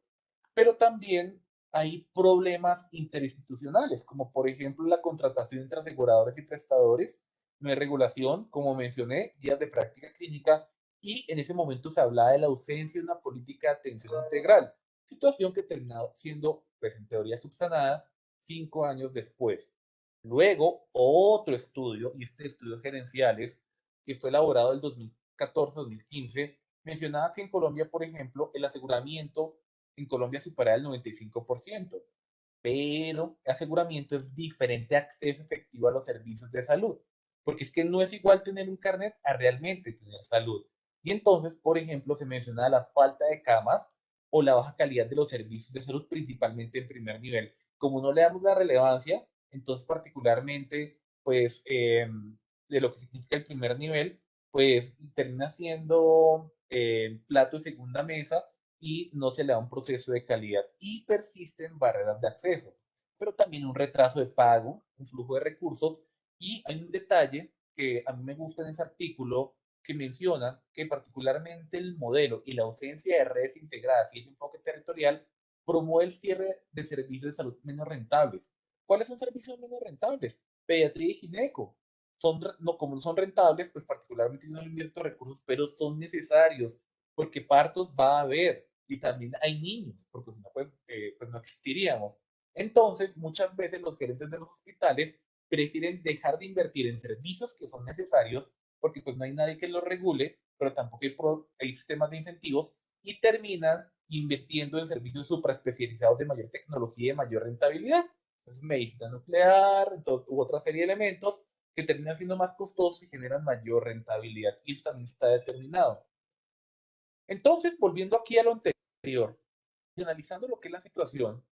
Pero también hay problemas interinstitucionales, como por ejemplo la contratación entre aseguradores y prestadores, no hay regulación, como mencioné, guías de práctica clínica, y en ese momento se hablaba de la ausencia de una política de atención integral, situación que terminó siendo, pues en teoría, subsanada 5 años después. Luego, otro estudio, y este estudio gerenciales, que fue elaborado en 2014-2015, mencionaba que en Colombia, por ejemplo, el aseguramiento en Colombia supera el 95%, pero el aseguramiento es diferente acceso efectivo a los servicios de salud, porque es que no es igual tener un carnet a realmente tener salud. Y entonces, por ejemplo, se menciona la falta de camas o la baja calidad de los servicios de salud, principalmente en primer nivel. Como no le damos la relevancia, entonces particularmente, pues, de lo que significa el primer nivel, pues termina siendo plato de segunda mesa y no se le da un proceso de calidad y persisten barreras de acceso, pero también un retraso de pago, un flujo de recursos y hay un detalle que a mí me gusta en ese artículo que menciona que particularmente el modelo y la ausencia de redes integradas y el enfoque territorial promueve el cierre de servicios de salud menos rentables. ¿Cuáles son servicios menos rentables? Pediatría y gineco. No, como no son rentables, pues particularmente no invierto recursos, pero son necesarios porque partos va a haber y también hay niños, porque si no, pues no existiríamos. Entonces, muchas veces los gerentes de los hospitales prefieren dejar de invertir en servicios que son necesarios, porque pues no hay nadie que los regule, pero tampoco hay sistemas de incentivos y terminan invirtiendo en servicios supraespecializados de mayor tecnología y de mayor rentabilidad. Entonces, medicina nuclear u otra serie de elementos que terminan siendo más costosos y generan mayor rentabilidad. Y eso también está determinado. Entonces, volviendo aquí a lo anterior y analizando lo que es la situación,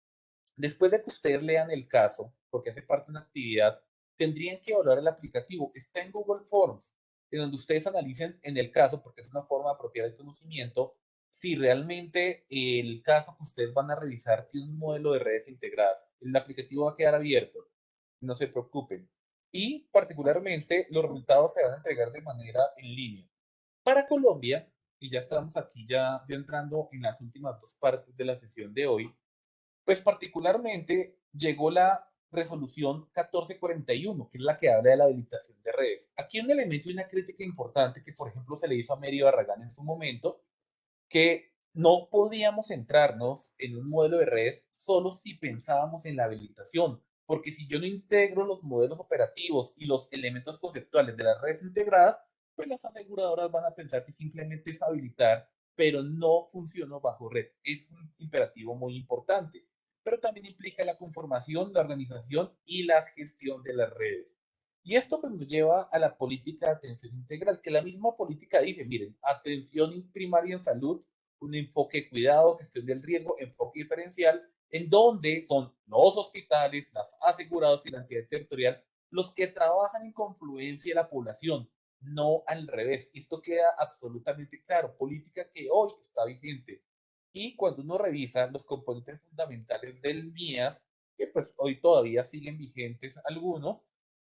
después de que ustedes lean el caso, porque hace parte de una actividad, tendrían que evaluar el aplicativo. Está en Google Forms, en donde ustedes analicen en el caso, porque es una forma apropiada de conocimiento, si realmente el caso que ustedes van a revisar tiene un modelo de redes integradas. El aplicativo va a quedar abierto, no se preocupen. Y particularmente los resultados se van a entregar de manera en línea. Para Colombia, y ya estamos aquí ya entrando en las últimas dos partes de la sesión de hoy, pues particularmente llegó la resolución 1441, que es la que habla de la habilitación de redes. Aquí hay un elemento y una crítica importante que, por ejemplo, se le hizo a Mary Barragán en su momento, que no podíamos centrarnos en un modelo de redes solo si pensábamos en la habilitación, porque si yo no integro los modelos operativos y los elementos conceptuales de las redes integradas, pues las aseguradoras van a pensar que simplemente es habilitar, pero no funcionó bajo red. Es un imperativo muy importante, pero también implica la conformación, la organización y la gestión de las redes. Y esto pues, nos lleva a la política de atención integral, que la misma política dice, miren, atención primaria en salud, un enfoque de cuidado, gestión del riesgo, enfoque diferencial, en donde son los hospitales, las aseguradoras y la entidad territorial los que trabajan en confluencia de la población, no al revés. Esto queda absolutamente claro, política que hoy está vigente. Y cuando uno revisa los componentes fundamentales del MIAS, que pues hoy todavía siguen vigentes algunos,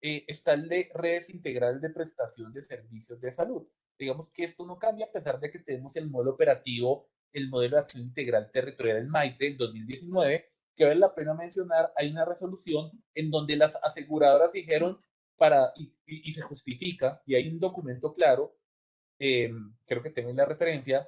está el de redes integrales de prestación de servicios de salud. Digamos que esto no cambia a pesar de que tenemos el modelo operativo, el modelo de acción integral territorial del MAITE en 2019, que vale la pena mencionar, hay una resolución en donde las aseguradoras dijeron y se justifica, y hay un documento claro, creo que tengo la referencia,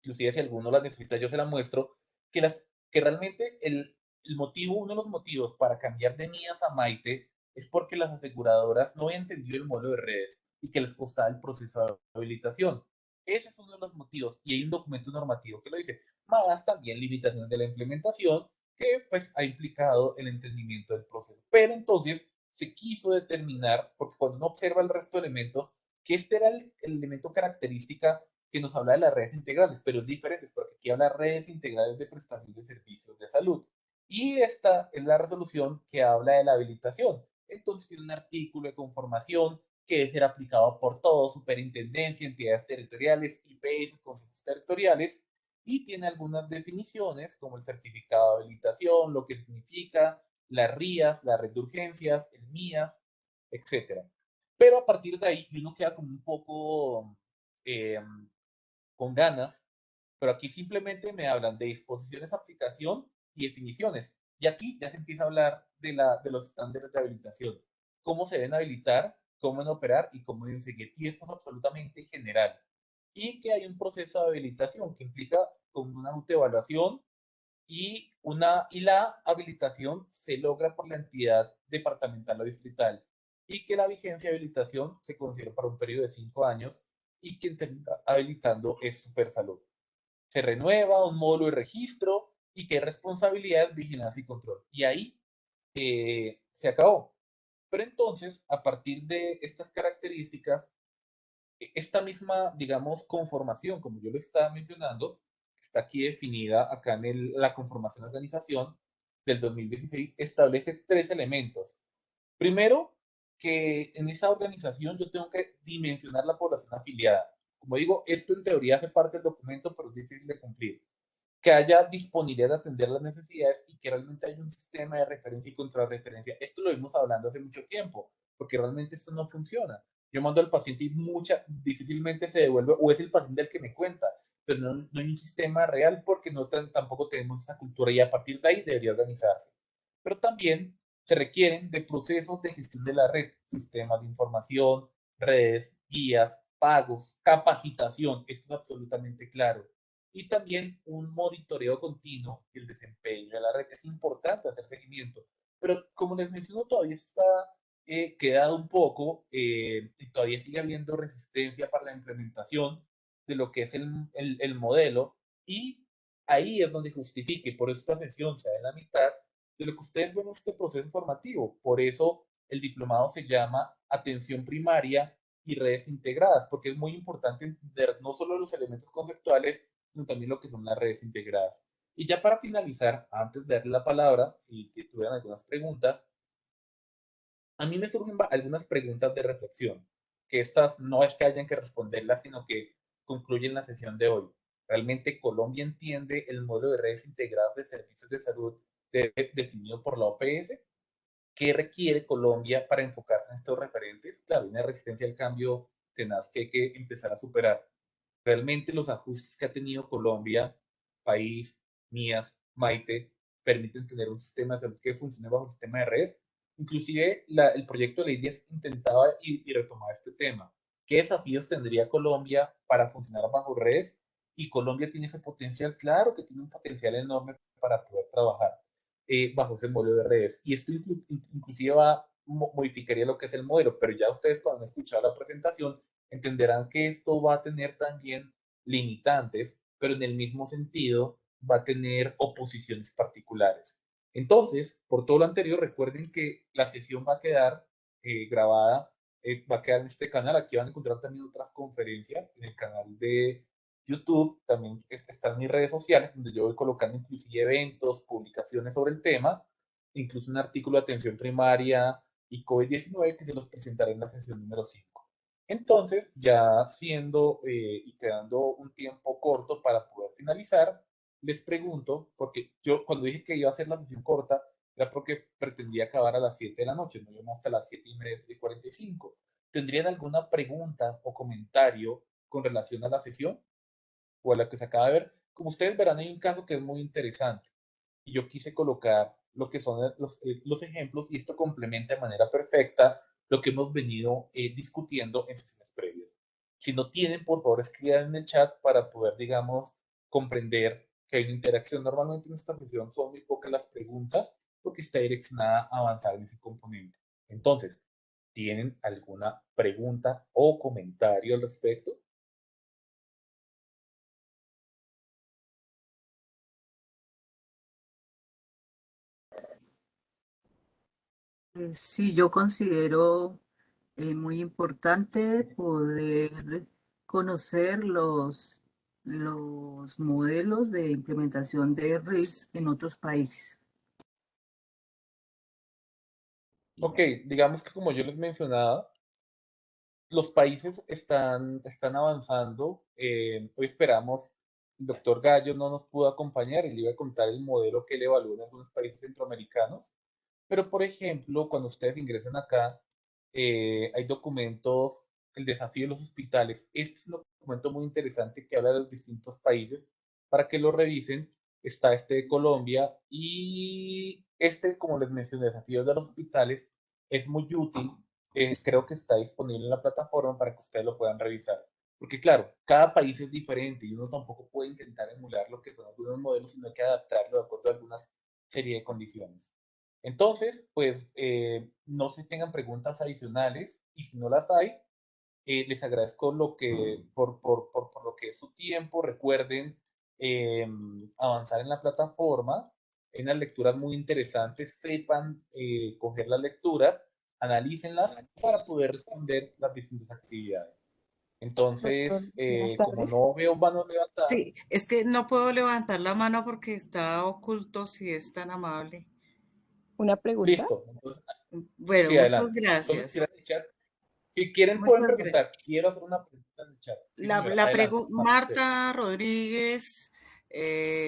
inclusive si alguno la necesita yo se la muestro, que realmente el motivo, uno de los motivos para cambiar de MIAS a Maite es porque las aseguradoras no habían entendido el modelo de redes y que les costaba el proceso de habilitación. Ese es uno de los motivos y hay un documento normativo que lo dice, más también limitaciones de la implementación que pues ha implicado el entendimiento del proceso. Pero entonces se quiso determinar, porque cuando uno observa el resto de elementos, que este era el elemento característica que nos habla de las redes integrales, pero es diferente porque aquí habla de redes integrales de prestación de servicios de salud. Y esta es la resolución que habla de la habilitación. Entonces tiene un artículo de conformación que debe ser aplicado por todos, superintendencia, entidades territoriales, IPS, consejos territoriales, y tiene algunas definiciones como el certificado de habilitación, lo que significa, las RIAs, la red de urgencias, el MIAS, etcétera. Pero a partir de ahí uno queda como un poco eh, con ganas, pero aquí simplemente me hablan de disposiciones, aplicación y definiciones. Y aquí ya se empieza a hablar de los estándares de habilitación, cómo se deben habilitar, cómo deben operar y cómo deben seguir. Y esto es absolutamente general. Y que hay un proceso de habilitación que implica con una autoevaluación y la habilitación se logra por la entidad departamental o distrital y que la vigencia de habilitación se considera para un periodo de 5 años y quien termina habilitando es Supersalud. Se renueva un módulo de registro y que hay responsabilidad, vigilancia y control. Y ahí se acabó. Pero entonces, a partir de estas características, esta misma, digamos, conformación, como yo lo estaba mencionando, está aquí definida acá en la conformación de organización del 2016, establece tres elementos. Primero, que en esa organización yo tengo que dimensionar la población afiliada. Como digo, esto en teoría hace parte del documento, pero es difícil de cumplir. Que haya disponibilidad de atender las necesidades y que realmente haya un sistema de referencia y contrarreferencia. Esto lo vimos hablando hace mucho tiempo, porque realmente esto no funciona. Yo mando al paciente y difícilmente se devuelve, o es el paciente el que me cuenta, pero no hay un sistema real porque tampoco tenemos esa cultura y a partir de ahí debería organizarse. Pero también se requieren de procesos de gestión de la red, sistemas de información, redes, guías, pagos, capacitación. Esto es absolutamente claro y también un monitoreo continuo del desempeño de la red. Es importante hacer seguimiento, pero como les menciono, todavía está queda un poco y todavía sigue habiendo resistencia para la implementación de lo que es el modelo y ahí es donde justifique, por eso esta sesión se da en la mitad de lo que ustedes ven en este proceso formativo. Por eso el diplomado se llama Atención Primaria y Redes Integradas, porque es muy importante entender no solo los elementos conceptuales, sino también lo que son las redes integradas. Y ya para finalizar, antes de darle la palabra, si tuvieran algunas preguntas, a mí me surgen algunas preguntas de reflexión, que estas no es que hayan que responderlas, sino que concluyen la sesión de hoy. ¿Realmente Colombia entiende el modelo de redes integradas de servicios de salud definido por la OPS? ¿Qué requiere Colombia para enfocarse en estos referentes? Claro, hay una resistencia al cambio tenaz que hay que empezar a superar. Realmente los ajustes que ha tenido Colombia, país, Mías, Maite, permiten tener un sistema de salud que funcione bajo el sistema de red. Inclusive el proyecto de ley 10 intentaba y retomar este tema. ¿Qué desafíos tendría Colombia para funcionar bajo redes? Y Colombia tiene ese potencial, claro que tiene un potencial enorme para poder trabajar bajo ese modelo de redes. Y esto inclusive modificaría lo que es el modelo, pero ya ustedes cuando han escuchado la presentación entenderán que esto va a tener también limitantes, pero en el mismo sentido va a tener oposiciones particulares. Entonces, por todo lo anterior, recuerden que la sesión va a quedar grabada, va a quedar en este canal. Aquí van a encontrar también otras conferencias en el canal de YouTube. También están mis redes sociales, donde yo voy colocando inclusive eventos, publicaciones sobre el tema, incluso un artículo de atención primaria y COVID-19 que se los presentaré en la sesión número 5. Entonces, ya siendo y quedando un tiempo corto para poder finalizar, les pregunto, porque yo cuando dije que iba a hacer la sesión corta, era porque pretendía acabar a las 7 de la noche, no yo hasta las 7:30, 7:45. ¿Tendrían alguna pregunta o comentario con relación a la sesión o a la que se acaba de ver? Como ustedes verán, hay un caso que es muy interesante y yo quise colocar lo que son los ejemplos y esto complementa de manera perfecta lo que hemos venido discutiendo en sesiones previas. Si no tienen, por favor, escriban en el chat para poder, digamos, comprender que hay una interacción. Normalmente en esta sesión son muy pocas las preguntas porque está direccionada a avanzar en ese componente. Entonces, ¿tienen alguna pregunta o comentario al respecto? Sí, yo considero muy importante poder conocer los modelos de implementación de RIS en otros países. Ok, digamos que como yo les mencionaba, los países están avanzando. Hoy esperamos, el doctor Gallo no nos pudo acompañar, él iba a contar el modelo que él evaluó en algunos países centroamericanos, pero por ejemplo, cuando ustedes ingresan acá, hay documentos, el desafío de los hospitales. Este es un documento muy interesante que habla de los distintos países para que lo revisen. Está este de Colombia y este, como les mencioné, desafíos de los hospitales es muy útil. Creo que está disponible en la plataforma para que ustedes lo puedan revisar. Porque claro, cada país es diferente y uno tampoco puede intentar emular lo que son algunos modelos, sino hay que adaptarlo de acuerdo a algunas serie de condiciones. Entonces, pues, no sé si tengan preguntas adicionales y si no las hay, les agradezco por lo que es su tiempo. Recuerden avanzar en la plataforma, hay unas lecturas muy interesantes, sepan coger las lecturas, analícenlas para poder responder las distintas actividades. Doctor, Entonces, buenas como tardes. no veo manos levantadas, Sí, es que no puedo levantar la mano porque está oculto, si es tan amable. Una pregunta. listo. Entonces, Bueno, sí, muchas adelante. Entonces, gracias. quiero escuchar. Si quieren, pueden Muchas gracias. preguntar. Quiero hacer una pregunta en el chat. Sí, señora, adelante. Marcela. Marta Rodríguez,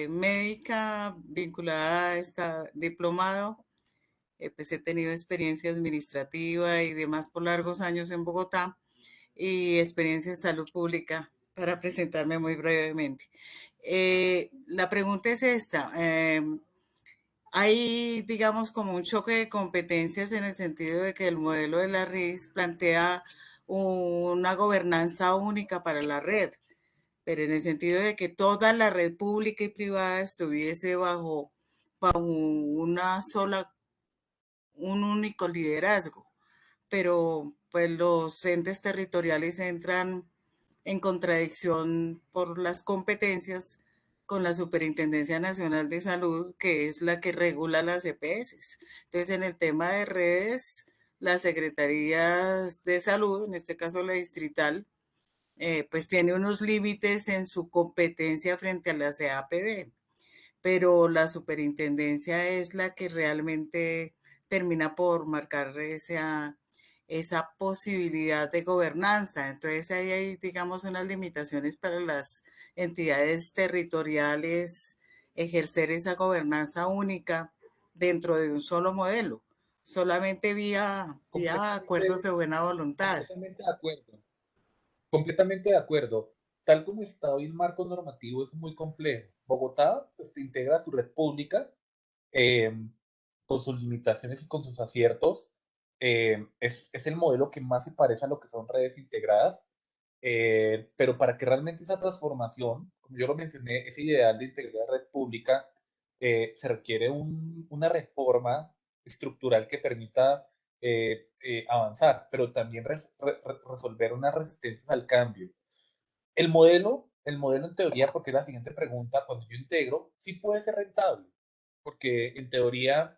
médica vinculada a esta diplomado. Pues he tenido experiencia administrativa y demás por largos años en Bogotá y experiencia en salud pública para presentarme muy brevemente. La pregunta es esta. Hay, digamos, como un choque de competencias en el sentido de que el modelo de la RIS plantea una gobernanza única para la red, pero en el sentido de que toda la red pública y privada estuviese bajo una sola, un único liderazgo. pero pues los entes territoriales entran en contradicción por las competencias con la Superintendencia Nacional de Salud, que es la que regula las EPS. Entonces, en el tema de redes, las secretarías de salud, en este caso la distrital, pues tiene unos límites en su competencia frente a la CAPB, pero la superintendencia es la que realmente termina por marcar esa posibilidad de gobernanza. Entonces ahí hay, digamos, unas limitaciones para las entidades territoriales ejercer esa gobernanza única dentro de un solo modelo, solamente vía acuerdos Completamente, de buena voluntad. completamente de acuerdo. Completamente de acuerdo. Tal como está hoy el marco normativo es muy complejo. Bogotá pues, te integra a su red pública eh, con sus limitaciones y con sus aciertos. Es el modelo que más se parece a lo que son redes integradas, pero para que realmente esa transformación, como yo lo mencioné, ese ideal de integrar red pública, se requiere una reforma estructural que permita avanzar, pero también resolver unas resistencias al cambio. El modelo en teoría, porque es la siguiente pregunta, cuando yo integro, sí puede ser rentable, porque en teoría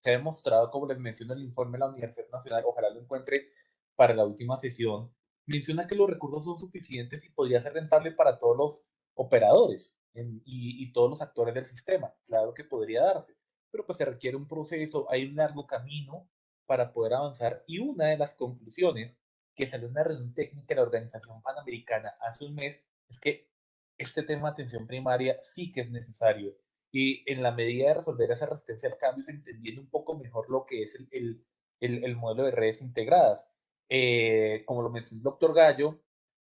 se ha demostrado, como les menciono en el informe de la Universidad Nacional, ojalá lo encuentre para la última sesión, menciona que los recursos son suficientes y podría ser rentable para todos los operadores y todos los actores del sistema. Claro que podría darse, pero pues se requiere un proceso, hay un largo camino para poder avanzar y una de las conclusiones que salió en una reunión técnica de la Organización Panamericana hace un mes es que este tema de atención primaria sí que es necesario y en la medida de resolver esa resistencia al cambio, se entendiendo un poco mejor lo que es el modelo de redes integradas. Como lo mencionó el doctor Gallo,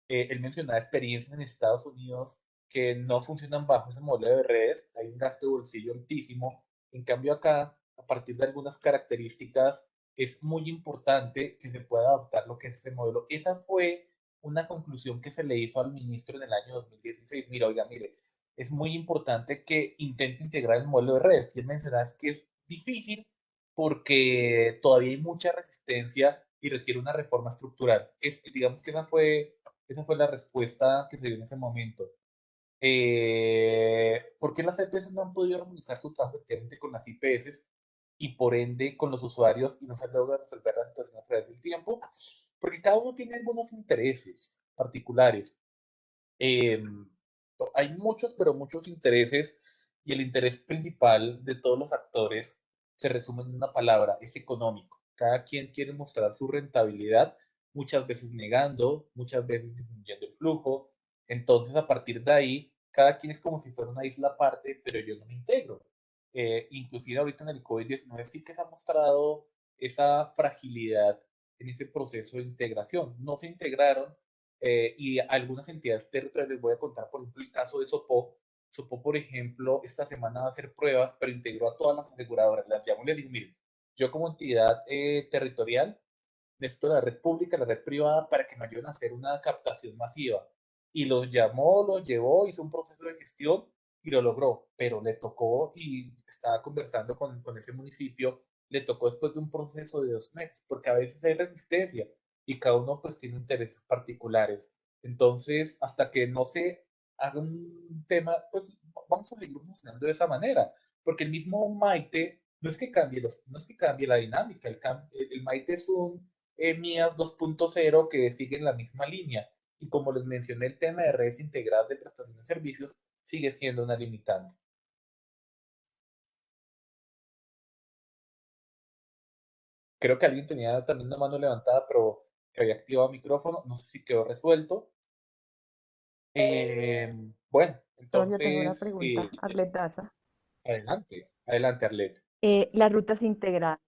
él mencionaba experiencias en Estados Unidos que no funcionan bajo ese modelo de redes, hay un gasto de bolsillo altísimo. En cambio acá, a partir de algunas características, es muy importante que se pueda adoptar lo que es ese modelo. Esa fue una conclusión que se le hizo al ministro en el año 2016. Mira, oiga, mire, es muy importante que intente integrar el modelo de redes. Y él mencionaba que es difícil porque todavía hay mucha resistencia y requiere una reforma estructural. Digamos que esa fue la respuesta que se dio en ese momento. ¿Por qué las EPS no han podido armonizar su trabajo efectivamente con las IPS y por ende con los usuarios y no se logra resolver la situación a través del tiempo? Porque cada uno tiene algunos intereses particulares. Eh, Hay muchos, pero muchos intereses y el interés principal de todos los actores se resume en una palabra, es económico. Cada quien quiere mostrar su rentabilidad, muchas veces negando, muchas veces disminuyendo el flujo. Entonces, a partir de ahí, cada quien es como si fuera una isla aparte, pero yo no me integro. Inclusive ahorita en el COVID-19 sí que se ha mostrado esa fragilidad en ese proceso de integración. No se integraron y algunas entidades territoriales, les voy a contar, por ejemplo, el caso de Sopó. Sopó, por ejemplo, esta semana va a hacer pruebas, pero integró a todas las aseguradoras. Las llamó y les dijo, miren, yo como entidad territorial necesito la red pública, la red privada, para que me ayuden a hacer una captación masiva. Y los llamó, los llevó, hizo un proceso de gestión y lo logró, pero le tocó, y estaba conversando con ese municipio, le tocó después de un proceso de 2 meses, porque a veces hay resistencia y cada uno pues tiene intereses particulares. Entonces, hasta que no se haga un tema, pues vamos a seguir funcionando de esa manera, porque el mismo Maite no es que cambie la dinámica, el Maite es un MIAS 2.0 que siguen la misma línea. Y como les mencioné, el tema de redes integradas de prestación de servicios sigue siendo una limitante. Creo que alguien tenía también una mano levantada, pero que había activado el micrófono. No sé si quedó resuelto. Eh, bueno, Yo tengo una entonces, pregunta, Arlet Daza. adelante, adelante, Arlet. Las rutas integrales,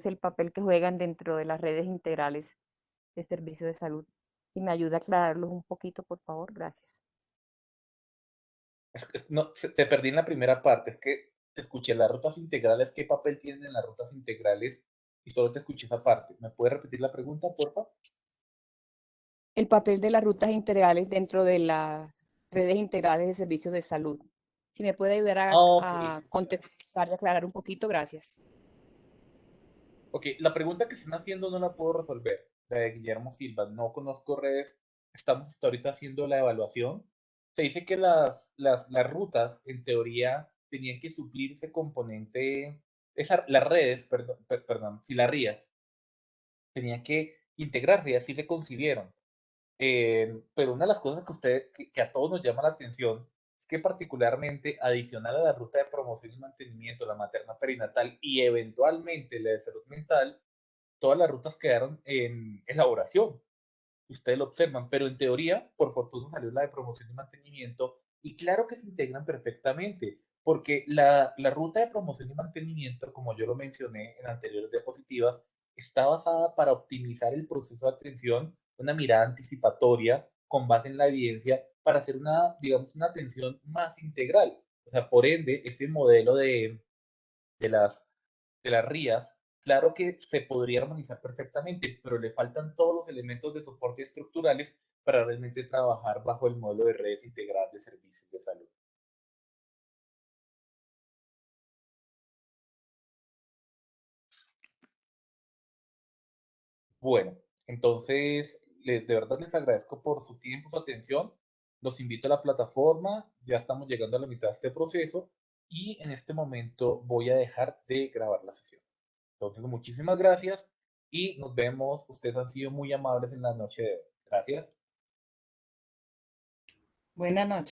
el papel que juegan dentro de las redes integrales de servicio de salud. Si me ayuda a aclararlos un poquito, por favor, gracias. No, te perdí en la primera parte, es que te escuché las rutas integrales, ¿qué papel tienen en las rutas integrales? Y solo te escuché esa parte. ¿Me puedes repetir la pregunta, por favor? El papel de las rutas integrales dentro de las redes integrales de servicios de salud. Si me puede ayudar Ok, a contextualizar y aclarar un poquito, gracias. Ok, la pregunta que están haciendo no la puedo resolver, la de Guillermo Silva. No conozco redes, estamos hasta ahorita haciendo la evaluación. Se dice que las rutas, en teoría, tenían que suplir ese componente, las redes, perdón, si las rías, tenían que integrarse y así se concibieron. Pero una de las cosas que a todos nos llama la atención es que particularmente adicional a la ruta de promoción y mantenimiento, la materna perinatal y eventualmente la de salud mental, todas las rutas quedaron en elaboración. Ustedes lo observan, pero en teoría, por fortuna salió la de promoción y mantenimiento y claro que se integran perfectamente, porque la ruta de promoción y mantenimiento, como yo lo mencioné en anteriores diapositivas, está basada para optimizar el proceso de atención, una mirada anticipatoria con base en la evidencia para hacer una, digamos, una atención más integral. O sea, por ende, ese modelo de las, de las RIAs, claro que se podría armonizar perfectamente, pero le faltan todos los elementos de soporte estructurales para realmente trabajar bajo el modelo de redes integradas de servicios de salud. Bueno, entonces, de verdad les agradezco por su tiempo, su atención. Los invito a la plataforma. Ya estamos llegando a la mitad de este proceso y en este momento voy a dejar de grabar la sesión. Entonces, muchísimas gracias y nos vemos. Ustedes han sido muy amables en la noche de hoy. Gracias. Buenas noches.